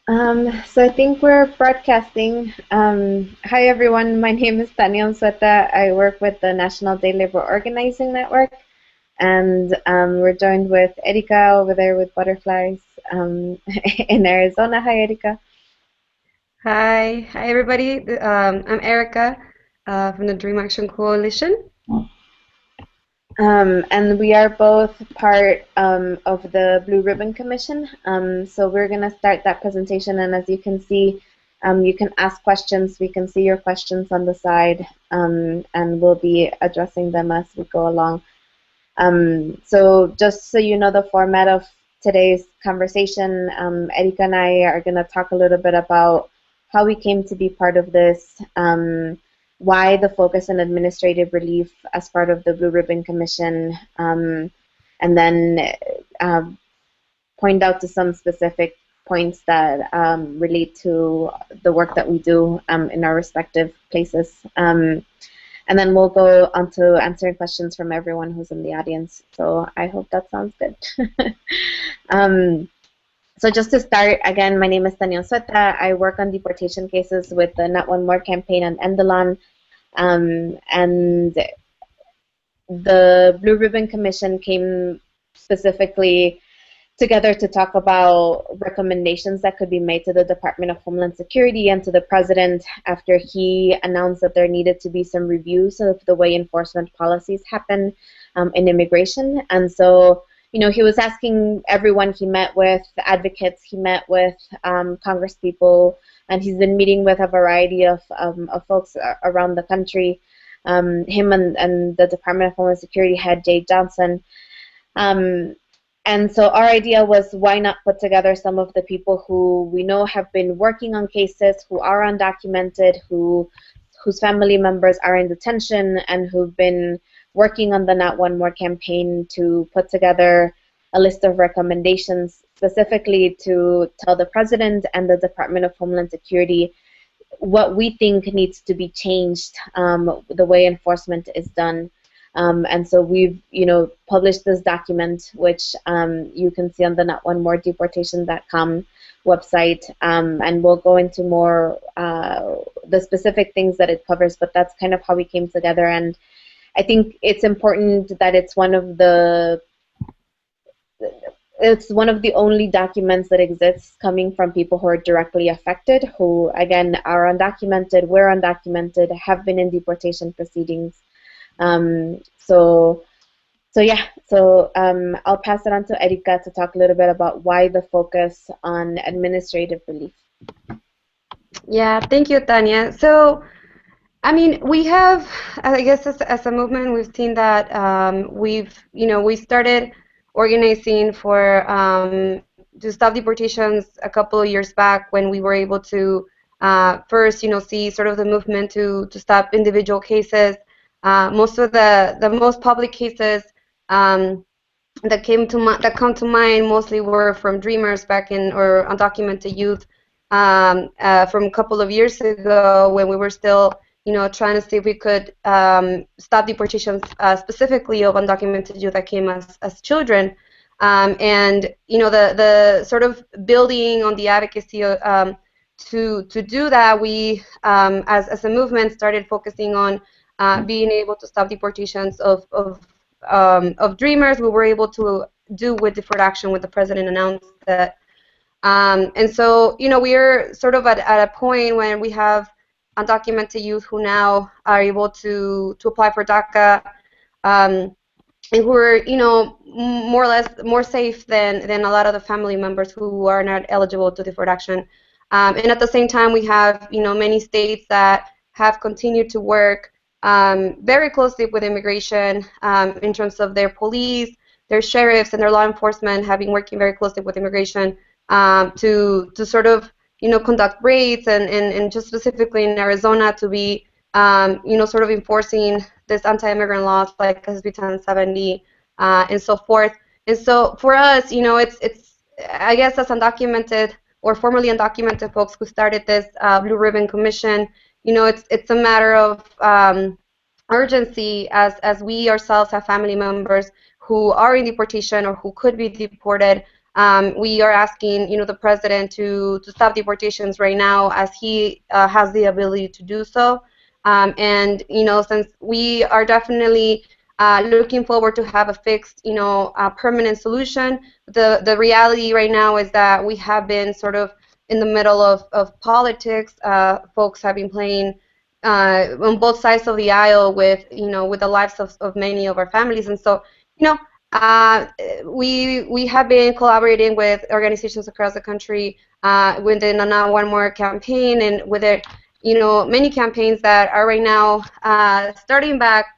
So I think we're broadcasting. Hi everyone, my name is Tania Unzueta. I work with the National Day Labor Organizing Network, and we're joined with Erika over there with butterflies in Arizona. Hi Erika. Hi everybody. I'm Erica from the Dream Action Coalition. And we are both part of the Blue Ribbon Commission. So we're going to start that presentation, and as you can see, you can ask questions. We can see your questions on the side, and we'll be addressing them as we go along. So just so you know the format of today's conversation, Erika and I are going to talk a little bit about how we came to be part of this, why the focus on administrative relief as part of the Blue Ribbon Commission, and then um, point out to some specific points that relate to the work that we do in our respective places. And then we'll go on to answering questions from everyone who's in the audience. So I hope that sounds good. um, so just to start, again, my name is Tania Sueta. I work on deportation cases with the Not One More campaign and Endelon. And the Blue Ribbon Commission came specifically together to talk about recommendations that could be made to the Department of Homeland Security and to the President after he announced that there needed to be some reviews of the way enforcement policies happen in immigration. And so, he was asking everyone he met with, advocates he met with, congresspeople, and he's been meeting with a variety of folks around the country. Him and the Department of Homeland Security head, Jay Johnson. Um, and so our idea was, why not put together some of the people who we know have been working on cases, who are undocumented, whose family members are in detention, and who've been working on the Not One More campaign to put together a list of recommendations specifically to tell the President and the Department of Homeland Security what we think needs to be changed, the way enforcement is done. And so we've, published this document, which you can see on the notonemoredeportation.com website, and we'll go into more the specific things that it covers, but that's kind of how we came together. And I think it's important that it's one of the only documents that exists coming from people who are directly affected, who, again, are undocumented, were undocumented, have been in deportation proceedings. Um, so, so I'll pass it on to Erika to talk a little bit about why the focus on administrative relief. Yeah, thank you, Tanya. So, I mean, we have, I guess, as a movement, we've seen that we started organizing for to stop deportations a couple of years back when we were able to first, see sort of the movement to stop individual cases. Most of the most public cases that come to mind mostly were from Dreamers back in, or undocumented youth from a couple of years ago, when we were still trying to see if we could stop deportations, specifically of undocumented youth that came as children. And the sort of building on the advocacy to do that, we as a movement started focusing on being able to stop deportations of Dreamers. We were able to do with deferred action when the president announced that. And so, we are sort of at a point when we have undocumented youth who now are able to apply for DACA, and who are, more or less more safe than a lot of the family members who are not eligible to deferred action. And at the same time, we have, many states that have continued to work very closely with immigration, in terms of their police, their sheriffs, and their law enforcement have been working very closely with immigration to sort of conduct raids, and just specifically in Arizona to be sort of enforcing this anti-immigrant laws like SB 1070 and so forth. And so for us, it's I guess, as undocumented or formerly undocumented folks who started this Blue Ribbon Commission, it's a matter of urgency, as we ourselves have family members who are in deportation or who could be deported, We are asking, the president to stop deportations right now, as he has the ability to do so. And since we are definitely looking forward to have a fixed, permanent solution, the reality right now is that we have been sort of in the middle of politics. Folks have been playing on both sides of the aisle with the lives of many of our families, and so you know uh, we have been collaborating with organizations across the country within the Not One More campaign, and with it, many campaigns that are right now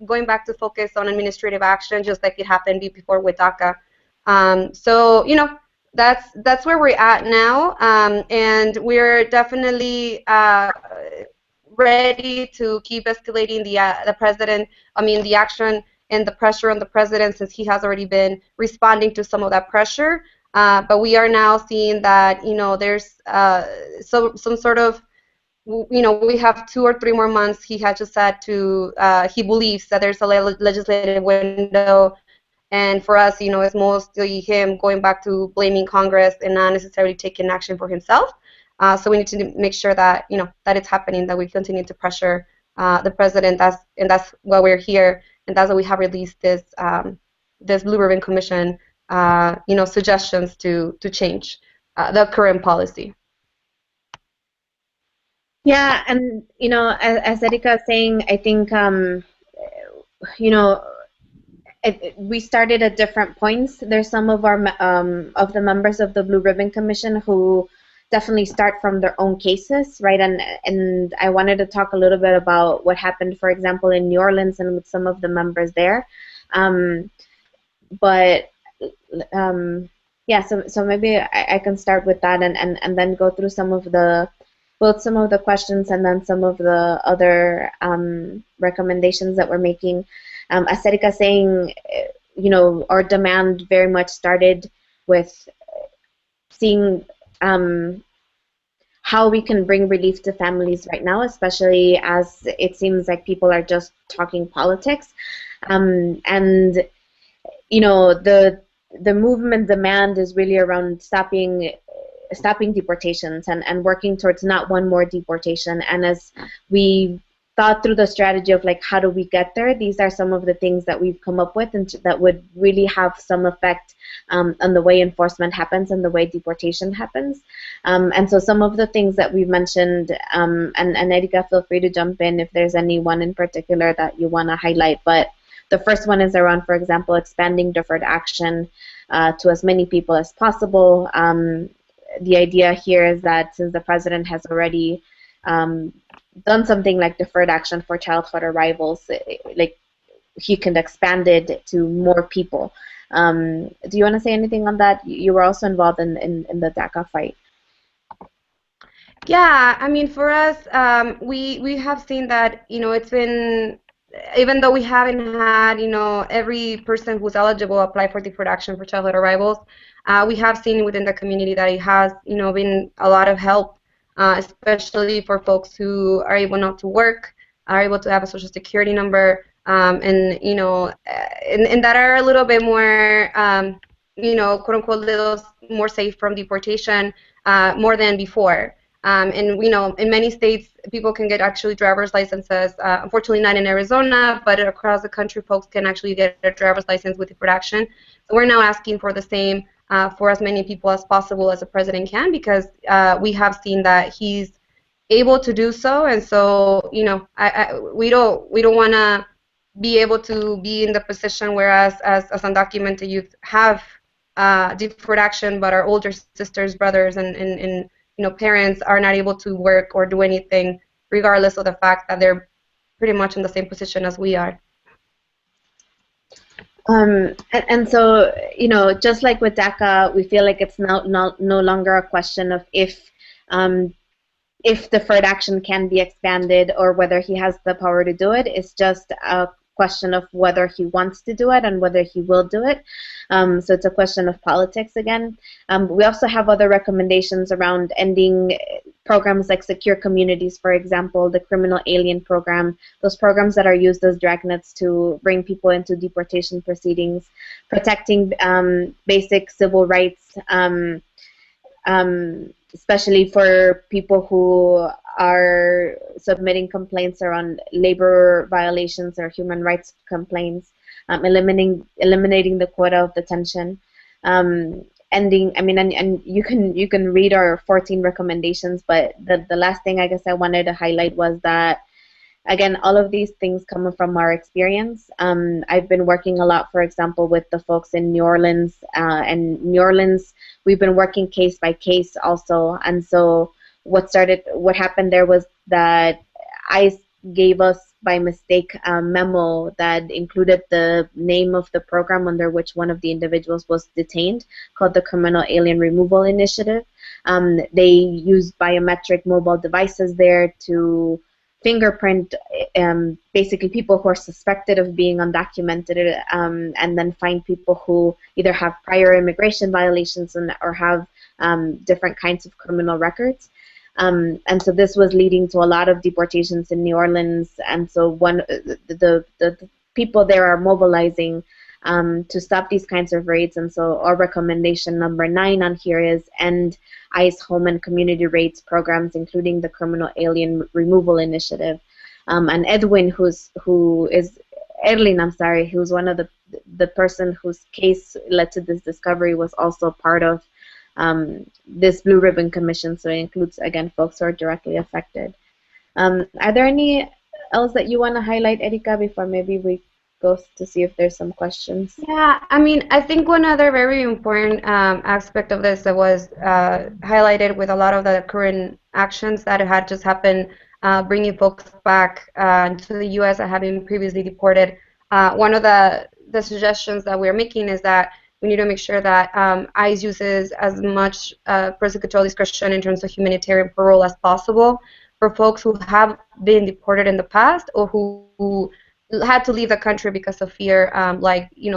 going back to focus on administrative action, just like it happened before with DACA. So that's where we're at now, and we're definitely ready to keep escalating the president. I mean, the action and the pressure on the president, since he has already been responding to some of that pressure. But we are now seeing that there's some sort of we have 2 or 3 more months. He had just said he believes that there's a legislative window, and for us, it's mostly him going back to blaming Congress and not necessarily taking action for himself. So we need to make sure that that it's happening, that we continue to pressure the president. That's why we're here, and that's why we have released this Blue Ribbon Commission, suggestions to change the current policy. Yeah, and as Erika is saying, I think you know we started at different points. There's some of the members of the Blue Ribbon Commission who definitely start from their own cases, right? And I wanted to talk a little bit about what happened, for example, in New Orleans and with some of the members there. But yeah, so maybe I can start with that and then go through some of the questions and then some of the other recommendations that we're making. As Erika saying, our demand very much started with seeing how we can bring relief to families right now, especially as it seems like people are just talking politics. And the movement demand is really around stopping deportations and working towards not one more deportation. And as we thought through the strategy of like how do we get there, these are some of the things that we've come up with and that would really have some effect on the way enforcement happens and the way deportation happens. And so some of the things that we've mentioned, and Erika, feel free to jump in if there's any one in particular that you want to highlight, but the first one is around, for example, expanding deferred action to as many people as possible. The idea here is that since the president has already done something like deferred action for childhood arrivals, like he can expand it to more people. Do you want to say anything on that? You were also involved in the DACA fight. Yeah, I mean, for us, we have seen that it's been, even though we haven't had every person who's eligible apply for deferred action for childhood arrivals, we have seen within the community that it has been a lot of help, especially for folks who are able not to work, are able to have a social security number, and and that are a little bit more quote unquote little more safe from deportation, more than before. And in many states, people can get actually driver's licenses. Unfortunately, not in Arizona, but across the country, folks can actually get a driver's license with deferred action. So we're now asking for the same for as many people as possible as the president can, because we have seen that he's able to do so. And so, we don't want to be able to be in the position whereas as undocumented youth have deferred action, but our older sisters, brothers, and parents are not able to work or do anything, regardless of the fact that they're pretty much in the same position as we are. And so, just like with DACA, we feel like it's no longer a question of if deferred action can be expanded or whether he has the power to do it. It's just a question of whether he wants to do it and whether he will do it. So it's a question of politics again. We also have other recommendations around ending programs like Secure Communities, for example, the Criminal Alien Program, those programs that are used as dragnets to bring people into deportation proceedings, protecting basic civil rights, especially for people who are submitting complaints around labor violations or human rights complaints, eliminating the quota of detention, ending. I mean, and you can read our 14 recommendations, but the last thing I guess I wanted to highlight was that, again, all of these things come from our experience. I've been working a lot, for example, with the folks in New Orleans, and New Orleans, we've been working case by case also. And so what happened there was that ICE gave us by mistake a memo that included the name of the program under which one of the individuals was detained, called the Criminal Alien Removal Initiative. They used biometric mobile devices there to fingerprint basically people who are suspected of being undocumented, and then find people who either have prior immigration violations or have different kinds of criminal records. And so this was leading to a lot of deportations in New Orleans, and so the people there are mobilizing to stop these kinds of raids. And so our recommendation number 9 on here is end ICE home and community raids programs, including the Criminal Alien Removal Initiative. And Erlin, I'm sorry, who's one of the person whose case led to this discovery, was also part of this Blue Ribbon Commission. So it includes, again, folks who are directly affected. Are there any else that you want to highlight, Erika, before maybe we go to see if there's some questions? Yeah, I mean, I think one other very important aspect of this that was highlighted with a lot of the current actions that had just happened, bringing folks back to the U.S. that have been previously deported. One of the suggestions that we're making is that we need to make sure that ICE uses as much prosecutorial discretion in terms of humanitarian parole as possible for folks who have been deported in the past, or who had to leave the country because of fear,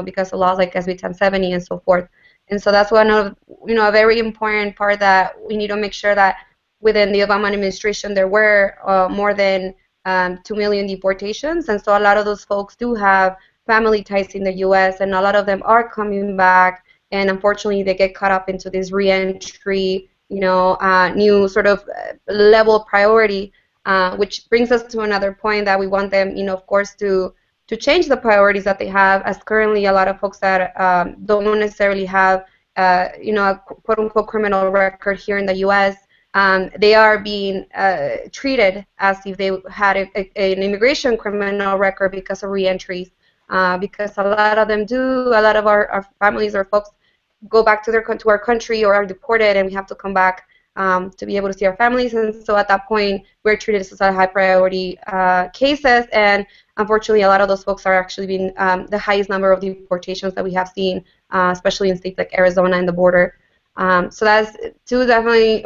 because of laws like SB 1070 and so forth. And so that's one of, a very important part, that we need to make sure that within the Obama administration there were more than 2 million deportations, and so a lot of those folks do have family ties in the U.S., and a lot of them are coming back, and unfortunately they get caught up into this reentry, new sort of level of priority, which brings us to another point, that we want them, of course, to change the priorities that they have, as currently a lot of folks that don't necessarily have, a quote-unquote criminal record here in the U.S., they are being treated as if they had an immigration criminal record because of reentries. Because a lot of them do, a lot of our families or folks go back to our country or are deported, and we have to come back to be able to see our families. And so at that point, we're treated as high priority cases, and unfortunately, a lot of those folks are actually being the highest number of deportations that we have seen, especially in states like Arizona and the border. So that's two definitely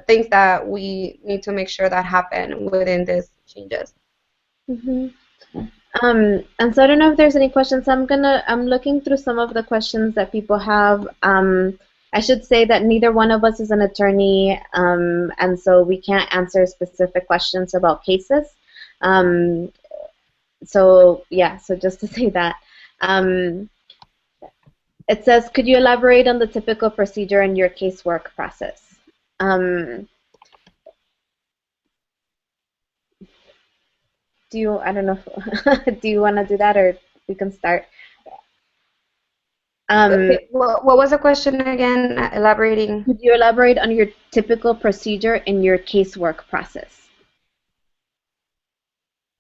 things that we need to make sure that happen within these changes. Mm-hmm. And so I don't know if there's any questions. I'm looking through some of the questions that people have. I should say that neither one of us is an attorney, and so we can't answer specific questions about cases. So just to say that. It says, could you elaborate on the typical procedure in your casework process? I don't know, do you want to do that, or we can start? Okay. What was the question again? Elaborating. Could you elaborate on your typical procedure in your casework process?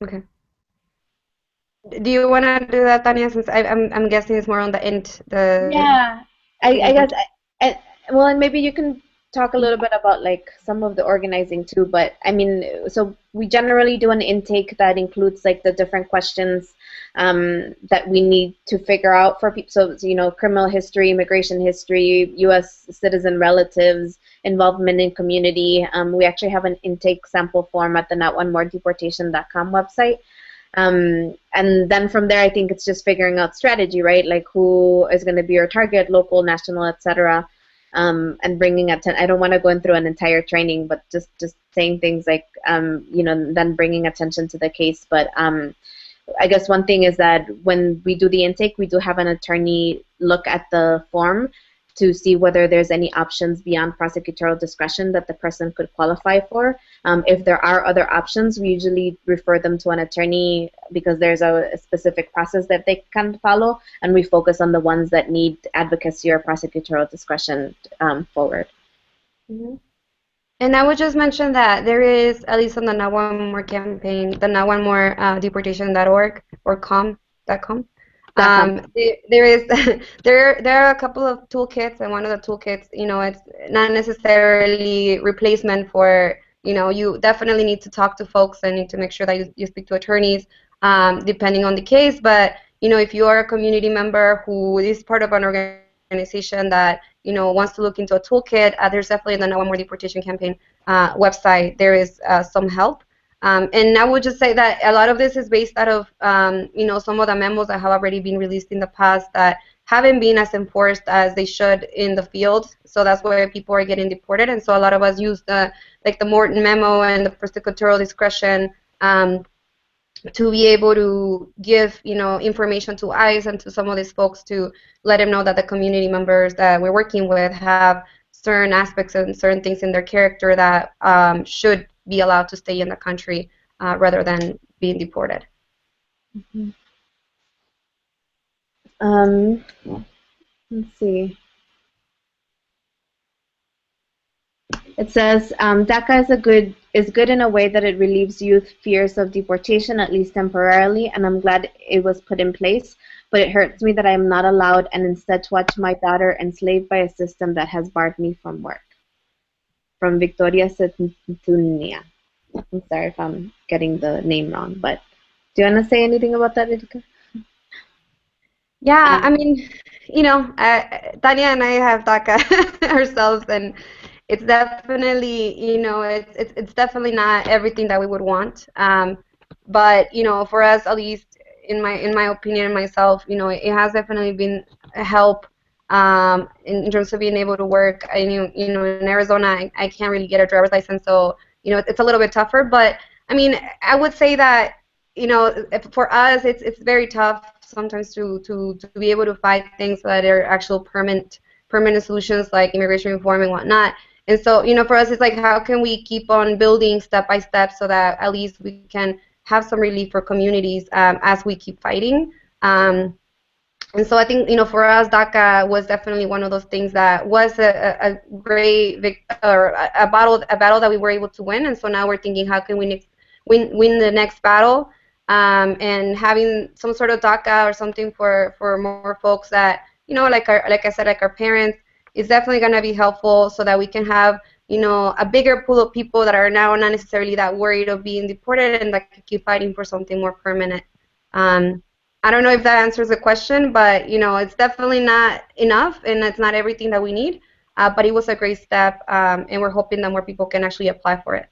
Okay. Do you want to do that, Tanya? Since I'm guessing it's more on the end. Yeah, I guess. Well, and maybe you can talk a little bit about like some of the organizing too. But I mean, so we generally do an intake that includes like the different questions that we need to figure out for people. So criminal history, immigration history, U.S. citizen relatives, involvement in community. We actually have an intake sample form at the notonemoredeportation.com website. And then from there, I think it's just figuring out strategy, right? Like who is going to be your target, local, national, etc. and bringing attention. I don't want to go through an entire training, but just saying things like, then bringing attention to the case. But I guess one thing is that when we do the intake, we do have an attorney look at the form to see whether there's any options beyond prosecutorial discretion that the person could qualify for. If there are other options, we usually refer them to an attorney because there's a specific process that they can follow, and we focus on the ones that need advocacy or prosecutorial discretion forward. Mm-hmm. And I would just mention that there is, at least on the Not One More campaign, the Not One More deportation.org or com.com. There is there are a couple of toolkits, and one of the toolkits, it's not necessarily replacement for, you definitely need to talk to folks and need to make sure that you speak to attorneys, depending on the case. But if you are a community member who is part of an organization that wants to look into a toolkit, there's definitely the No One More Deportation campaign website. There is some help. And I would just say that a lot of this is based out of, some of the memos that have already been released in the past that haven't been as enforced as they should in the field. So that's why people are getting deported. And so a lot of us use the Morton memo and the prosecutorial discretion to be able to give, information to ICE and to some of these folks to let them know that the community members that we're working with have certain aspects and certain things in their character that should be allowed to stay in the country rather than being deported. Mm-hmm. Let's see. It says DACA is good in a way that it relieves youth fears of deportation, at least temporarily, and I'm glad it was put in place. But it hurts me that I am not allowed and instead to watch my daughter enslaved by a system that has barred me from work. From Victoria Setunia. I'm sorry if I'm getting the name wrong, but do you want to say anything about that, Erika? Yeah, I mean, Tanya and I have DACA ourselves, and it's definitely, it's definitely not everything that we would want. But for us, at least in my opinion, myself, it has definitely been a help in terms of being able to work. In Arizona, I can't really get a driver's license, so it's a little bit tougher. But I mean, I would say that for us, it's very tough sometimes to be able to fight things that are actual permanent solutions like immigration reform and whatnot. And so, for us, it's like, how can we keep on building step by step so that at least we can have some relief for communities as we keep fighting. And so I think, for us, DACA was definitely one of those things that was a great a battle that we were able to win. And so now we're thinking, how can we win the next battle? And having some sort of DACA or something for more folks that, like I said, like our parents, is definitely going to be helpful so that we can have, a bigger pool of people that are now not necessarily that worried of being deported and that can keep fighting for something more permanent. I don't know if that answers the question, but, it's definitely not enough, and it's not everything that we need, but it was a great step, and we're hoping that more people can actually apply for it.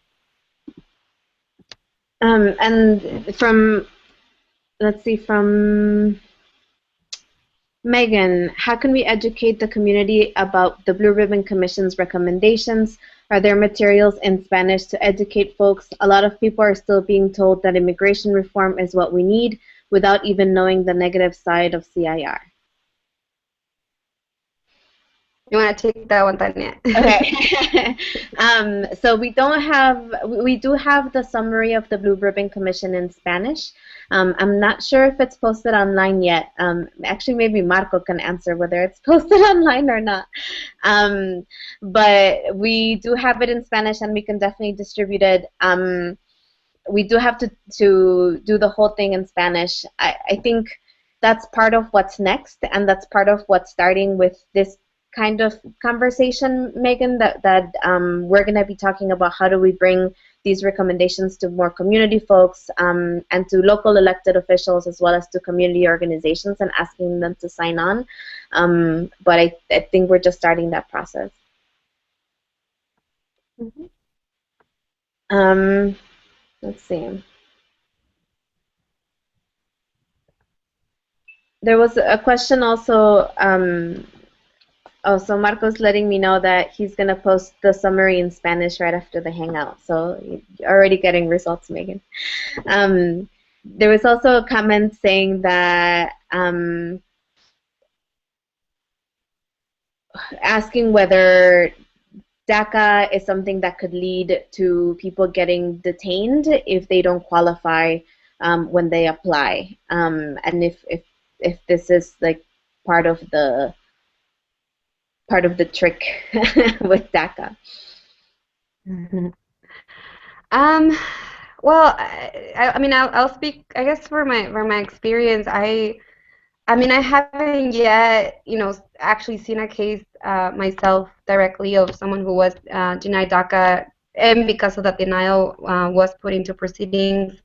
And from Megan, how can we educate the community about the Blue Ribbon Commission's recommendations? Are there materials in Spanish to educate folks? A lot of people are still being told that immigration reform is what we need without even knowing the negative side of CIR. You want to take that one, Tanya? Okay. So we do have the summary of the Blue Ribbon Commission in Spanish. I'm not sure if it's posted online yet. Actually, maybe Marco can answer whether it's posted online or not. But we do have it in Spanish, and we can definitely distribute it. We do have to do the whole thing in Spanish. I think that's part of what's next, and that's part of what's starting with this kind of conversation, Megan, that we're going to be talking about how do we bring these recommendations to more community folks and to local elected officials as well as to community organizations and asking them to sign on. But I think we're just starting that process. Mm-hmm. Let's see. There was a question also Oh, so Marco's letting me know that he's gonna post the summary in Spanish right after the Hangout. So you're already getting results, Megan. There was also a comment saying that asking whether DACA is something that could lead to people getting detained if they don't qualify when they apply, and if this is like part of the trick with DACA. Mhm. Um, well, I mean, I'll speak, I guess, for my experience. I mean, I haven't yet, actually seen a case myself directly of someone who was denied DACA, and because of that denial was put into proceedings.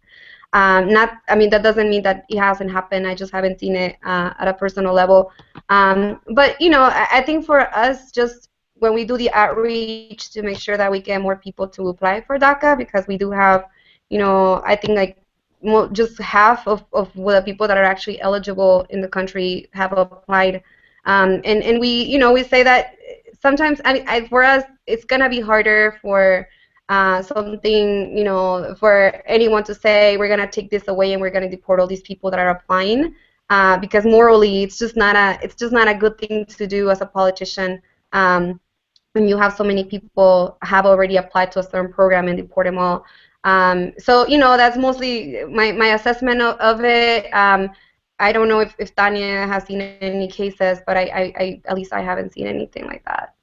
Not, I mean, that doesn't mean that it hasn't happened. I just haven't seen it at a personal level. But I think for us, just when we do the outreach to make sure that we get more people to apply for DACA, because we do have, I think like just half of the people that are actually eligible in the country have applied. And we, we say that sometimes, for us, it's gonna be harder for something, for anyone to say we're gonna take this away and we're gonna deport all these people that are applying, because morally it's just not a good thing to do as a politician, when you have so many people have already applied to a certain program and deport them all. So that's mostly my assessment of it. I don't know if Tanya has seen any cases, but I at least I haven't seen anything like that.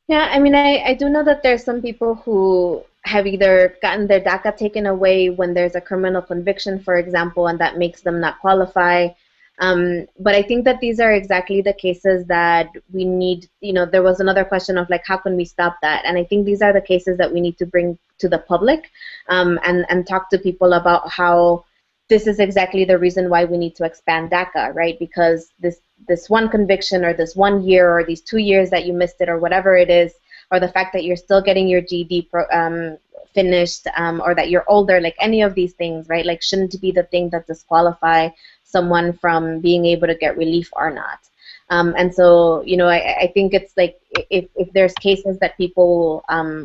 Yeah, I mean, I do know that there's some people who have either gotten their DACA taken away when there's a criminal conviction, for example, and that makes them not qualify. But I think that these are exactly the cases that we need. There was another question of like, how can we stop that? And I think these are the cases that we need to bring to the public, and talk to people about how this is exactly the reason why we need to expand DACA, right? Because this one conviction or this 1 year or these 2 years that you missed it or whatever it is, or the fact that you're still getting your GED finished, or that you're older, like any of these things, right? Like shouldn't be the thing that disqualify someone from being able to get relief or not. And so, I think it's like if there's cases that people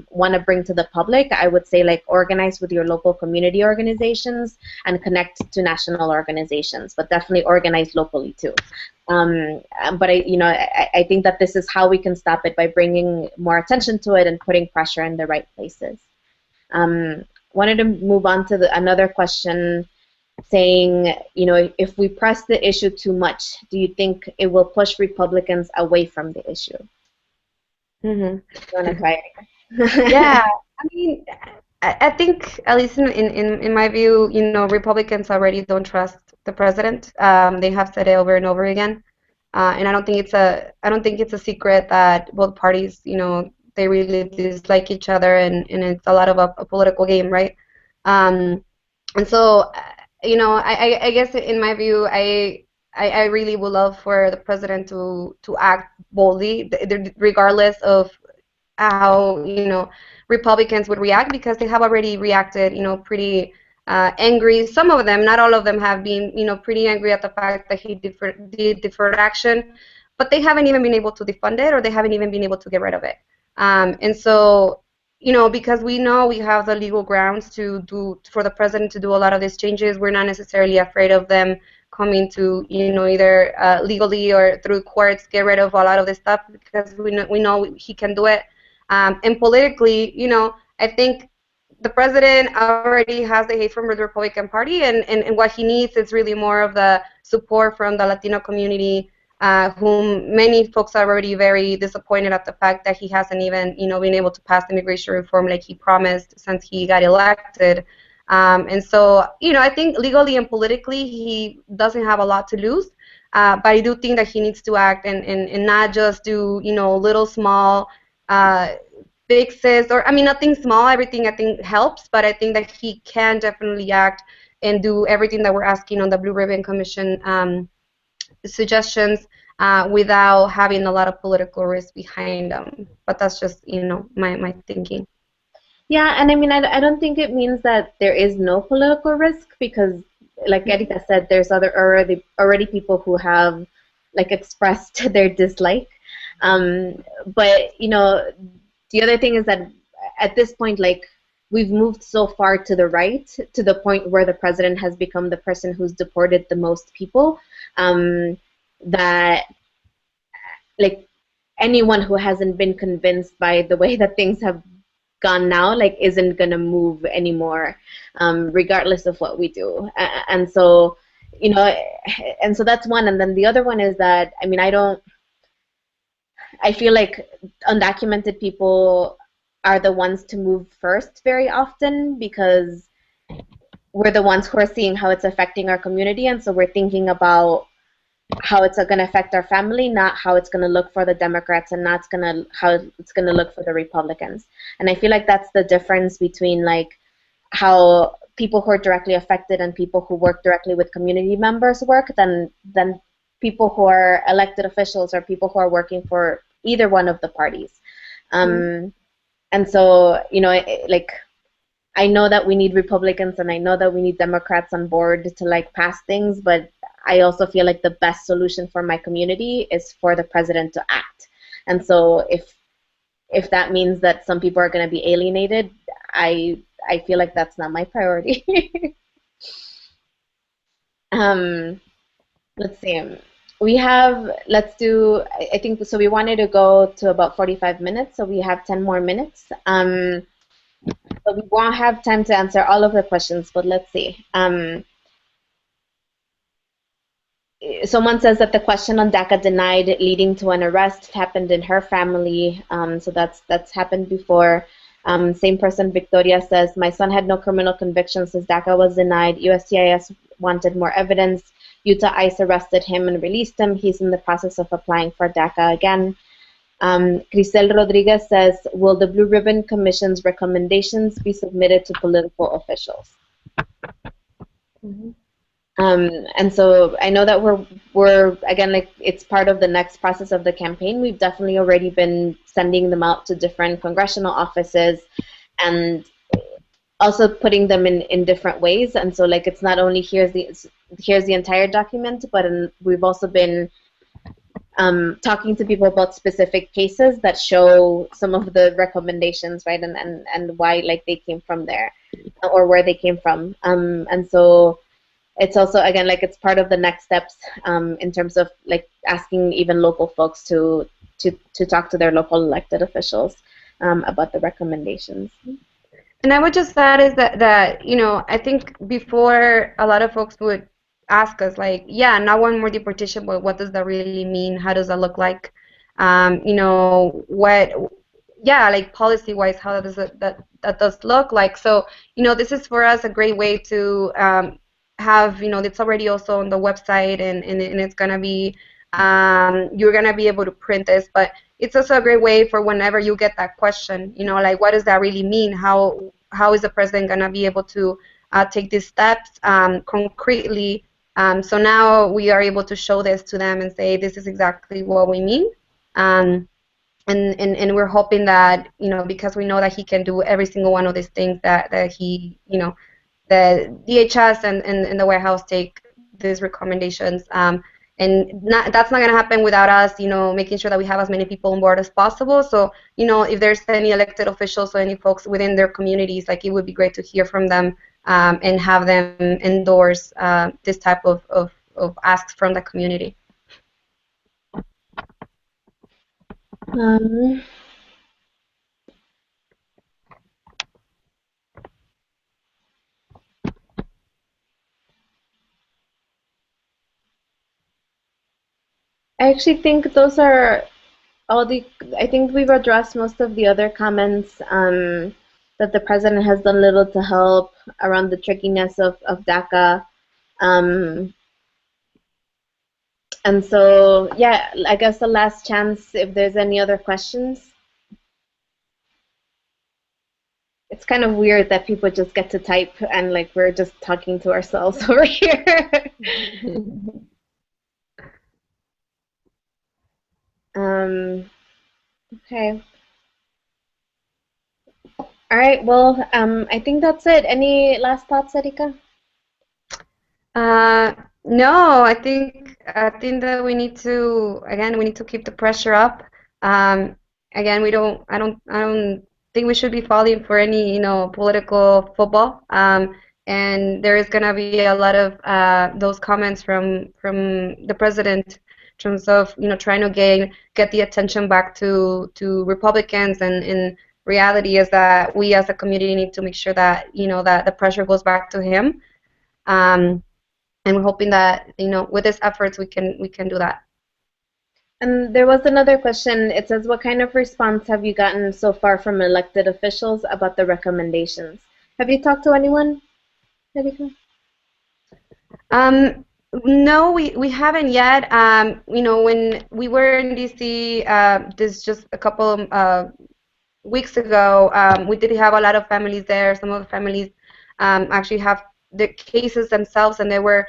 want to bring to the public, I would say like organize with your local community organizations and connect to national organizations, but definitely organize locally too. But I think that this is how we can stop it, by bringing more attention to it and putting pressure in the right places. Wanted to move on to another question saying, if we press the issue too much, do you think it will push Republicans away from the issue? Mm-hmm. You want to try Yeah, it? I mean, I think at least in my view, Republicans already don't trust the president. They have said it over and over again, and I don't think it's a secret that both parties, they really dislike each other, and it's a lot of a political game, right? Um, and so, I guess in my view, I really would love for the president to act boldly, regardless of how Republicans would react, because they have already reacted pretty angry. Some of them, not all of them, have been pretty angry at the fact that he did deferred action, but they haven't even been able to defund it, or they haven't even been able to get rid of it. And so because we know we have the legal grounds for the president to do a lot of these changes, we're not necessarily afraid of them coming to either legally or through courts get rid of a lot of this stuff, because we know he can do it. And politically, I think the president already has the hate from the Republican Party, and what he needs is really more of the support from the Latino community, whom many folks are already very disappointed at the fact that he hasn't even, been able to pass immigration reform like he promised since he got elected. And so, I think legally and politically he doesn't have a lot to lose, but I do think that he needs to act and not just do, little small fixes, or I mean, nothing small. Everything I think helps, but I think that he can definitely act and do everything that we're asking on the Blue Ribbon Commission suggestions, without having a lot of political risk behind them. But that's just my thinking. Yeah, and I mean, I don't think it means that there is no political risk, because, like Erika said, there's already people who have like expressed their dislike. But the other thing is that at this point, like, we've moved so far to the right to the point where the president has become the person who's deported the most people, that like anyone who hasn't been convinced by the way that things have gone now, like, isn't gonna move anymore, regardless of what we do. And so, you know, and so that's one. And then the other one is that, I mean, I feel like undocumented people are the ones to move first very often, because we're the ones who are seeing how it's affecting our community, and so we're thinking about how it's going to affect our family, not how it's going to look for the Democrats, and not how it's going to look for the Republicans. And I feel like that's the difference between, like, how people who are directly affected and people who work directly with community members work than people who are elected officials or people who are working for either one of the parties. And so, like, I know that we need Republicans and I know that we need Democrats on board to, like, pass things, but I also feel like the best solution for my community is for the president to act. And so if that means that some people are going to be alienated, I feel like that's not my priority. Let's see. Let's do, I think, so we wanted to go to about 45 minutes, so we have 10 more minutes. But we won't have time to answer all of the questions, but let's see. Someone says that the question on DACA denied leading to an arrest happened in her family, so that's happened before. Same person, Victoria, says, my son had no criminal convictions since DACA was denied. USCIS wanted more evidence. Utah ICE arrested him and released him. He's in the process of applying for DACA again. Crisel Rodriguez says, will the Blue Ribbon Commission's recommendations be submitted to political officials? And so I know that we're again, like, it's part of the next process of the campaign. We've definitely already been sending them out to different congressional offices and also putting them in different ways. And so, like, it's not only here's the entire document, but we've also been talking to people about specific cases that show some of the recommendations, right, and why, like, they came from there or where they came from. And so it's also, again, like, it's part of the next steps in terms of, like, asking even local folks to talk to their local elected officials about the recommendations. And I would just add is that I think before a lot of folks would ask us, like, yeah, not one more deportation, but what does that really mean? How does that look like? What, yeah, like, policy-wise, how does that does look like? So, this is for us a great way to have, it's already also on the website, and it's gonna be, you're gonna be able to print this, but it's also a great way for whenever you get that question, like, what does that really mean? How is the president gonna be able to take these steps concretely? So now we are able to show this to them and say, this is exactly what we mean. And we're hoping that, because we know that he can do every single one of these things that he, the DHS and the White House take these recommendations. And that's not going to happen without us, making sure that we have as many people on board as possible. So, if there's any elected officials or any folks within their communities, like, it would be great to hear from them and have them endorse this type of asks from the community. I actually think those are I think we've addressed most of the other comments, that the president has done little to help around the trickiness of DACA. And so, yeah, I guess the last chance, if there's any other questions. It's kind of weird that people just get to type and, like, we're just talking to ourselves over here. Okay. All right. Well, I think that's it. Any last thoughts, Erika? No, I think that we need to keep the pressure up. Again, I don't think we should be falling for any, political football. And there is gonna be a lot of those comments from the president in terms of, trying to get the attention back to Republicans, and reality is that we as a community need to make sure that, that the pressure goes back to him. Um, and we're hoping that, with these efforts we can do that. And there was another question. It says, what kind of response have you gotten so far from elected officials about the recommendations? Have you talked to anyone, Erika? Um, no, we haven't yet. When we were in DC, this just a couple of weeks ago, we did have a lot of families there. Some of the families actually have the cases themselves, and they were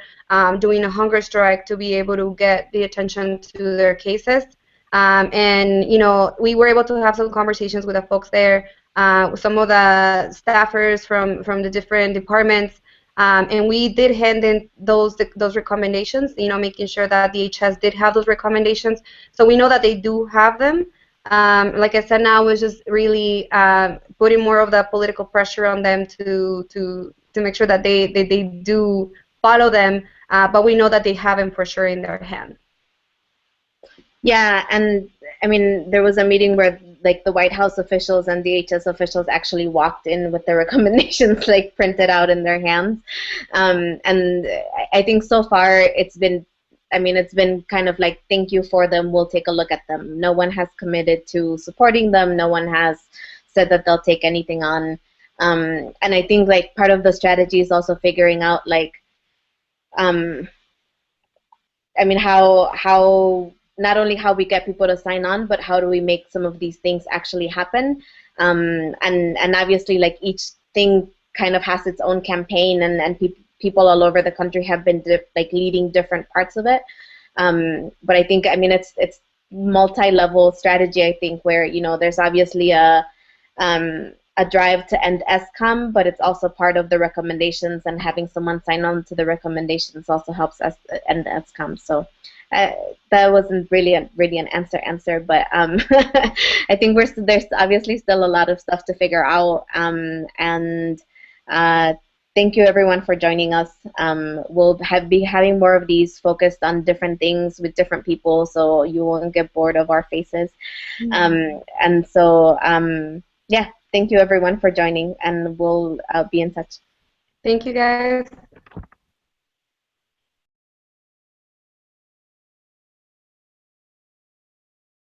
doing a hunger strike to be able to get the attention to their cases. And we were able to have some conversations with the folks there, with some of the staffers from the different departments. And we did hand in those recommendations, making sure that the HS did have those recommendations. So we know that they do have them. Like I said, now it's just really putting more of the political pressure on them to make sure that they do follow them. But we know that they have them for sure in their hand. Yeah, and I mean, there was a meeting where like the White House officials and DHS officials actually walked in with the recommendations like printed out in their hands. And I think so far it's been, I mean, it's been kind of like, thank you for them, we'll take a look at them. No one has committed to supporting them. No one has said that they'll take anything on. And I think like part of the strategy is also figuring out like, um, I mean, how not only how we get people to sign on, but how do we make some of these things actually happen? And obviously, like each thing kind of has its own campaign, and people all over the country have been like leading different parts of it. But I think, I mean, it's multi-level strategy. I think where there's obviously a drive to end SCOM, but it's also part of the recommendations, and having someone sign on to the recommendations also helps us end SCOM. So uh, that wasn't really an answer, but I think there's obviously still a lot of stuff to figure out, and thank you everyone for joining us. We'll be having more of these focused on different things with different people, so you won't get bored of our faces. And so yeah, thank you everyone for joining, and we'll be in touch. Thank you, guys.